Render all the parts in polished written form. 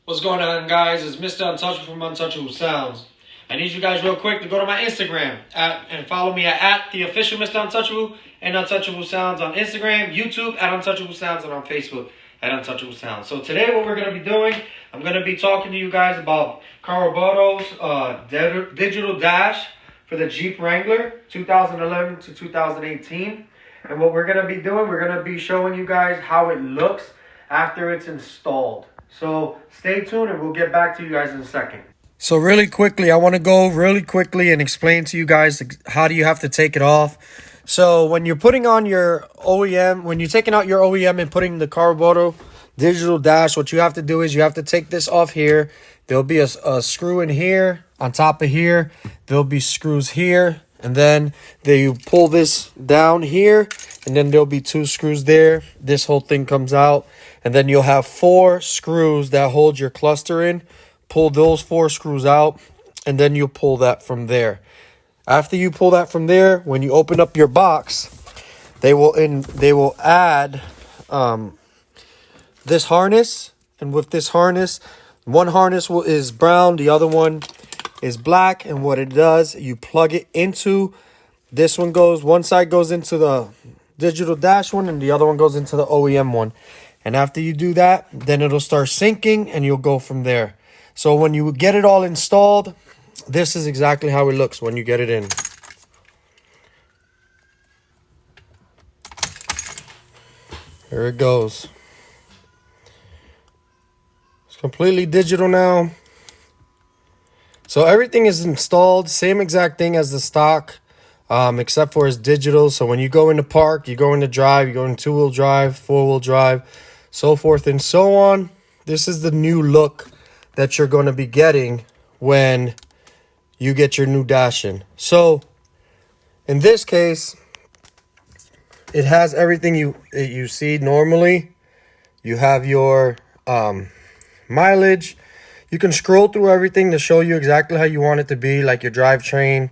What's going on, guys? It's Mr. Untouchable from Untouchable Sounds. I need you guys real quick to go to my Instagram and follow me at the official Mr. Untouchable and Untouchable Sounds on Instagram, YouTube at Untouchable Sounds, and on Facebook at Untouchable Sounds. So today what we're going to be doing, I'm going to be talking to you guys about carobotor's digital dash for the Jeep Wrangler 2011 to 2018. And what we're going to be doing, we're going to be showing you guys how it looks after it's installed. So stay tuned and we'll get back to you guys in a second. So really quickly, I want to go really quickly and explain to you guys how do you have to take it off. So when you're putting on your OEM, when you're taking out your OEM and putting the carobotor digital dash, what you have to do is you have to take this off here. There'll be a screw in here, on top of here. There'll be screws here. And then you pull this down here, and then there'll be 2 screws there. This whole thing comes out. And then you'll have 4 screws that hold your cluster in. Pull those 4 screws out, and then you'll pull that from there. After you pull that from there, when you open up your box, they will add this harness. And with this harness, one harness is brown, the other one is black. And what it does, you plug it into this one side goes into the digital dash one, and the other one goes into the OEM one. And after you do that, then it'll start syncing and you'll go from there. So when you get it all installed, this is exactly how it looks when you get it in. Here it goes. It's completely digital now. So everything is installed, same exact thing as the stock, except for it's digital. So when you go into park, you go into drive, you go into 2-wheel drive, 4-wheel drive, so forth and so on. This is the new look that you're going to be getting when you get your new dash in. So in this case, it has everything you see normally. You have your mileage. You can scroll through everything to show you exactly how you want it to be, like your drivetrain.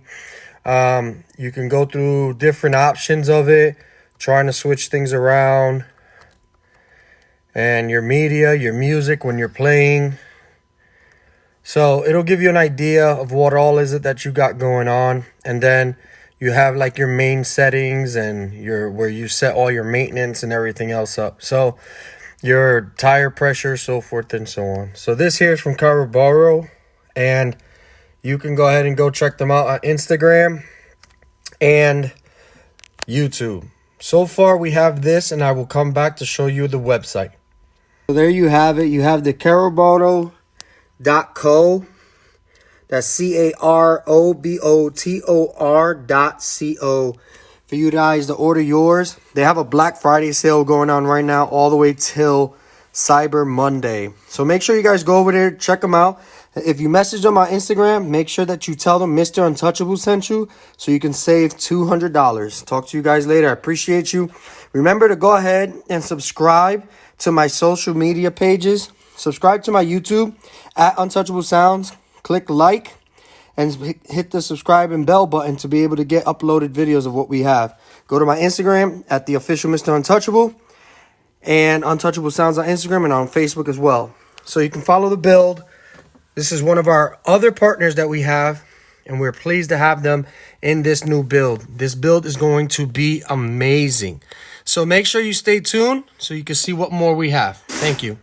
You can go through different options of it, trying to switch things around. And your media, your music when you're playing. So it'll give you an idea of what all is it that you got going on. And then you have like your main settings and where you set all your maintenance and everything else up. So your tire pressure, so forth and so on. So this here is from Carobotor, and you can go ahead and go check them out on Instagram and YouTube. So far we have this, and I will come back to show you the website. So there you have it. You have the carobotor.co. That's carobotor.co for you guys to order yours. They have a Black Friday sale going on right now all the way till Cyber Monday. So make sure you guys go over there, check them out. If you message them on Instagram, make sure that you tell them Mr. Untouchable sent you so you can save $200. Talk to you guys later. I appreciate you. Remember to go ahead and subscribe to my social media pages. Subscribe to my YouTube at Untouchable Sounds. Click like and hit the subscribe and bell button to be able to get uploaded videos of what we have. Go to my Instagram at the official Mr. Untouchable and Untouchable Sounds on Instagram and on Facebook as well. So you can follow the build. This is one of our other partners that we have, and we're pleased to have them in this new build. This build is going to be amazing. So make sure you stay tuned so you can see what more we have. Thank you.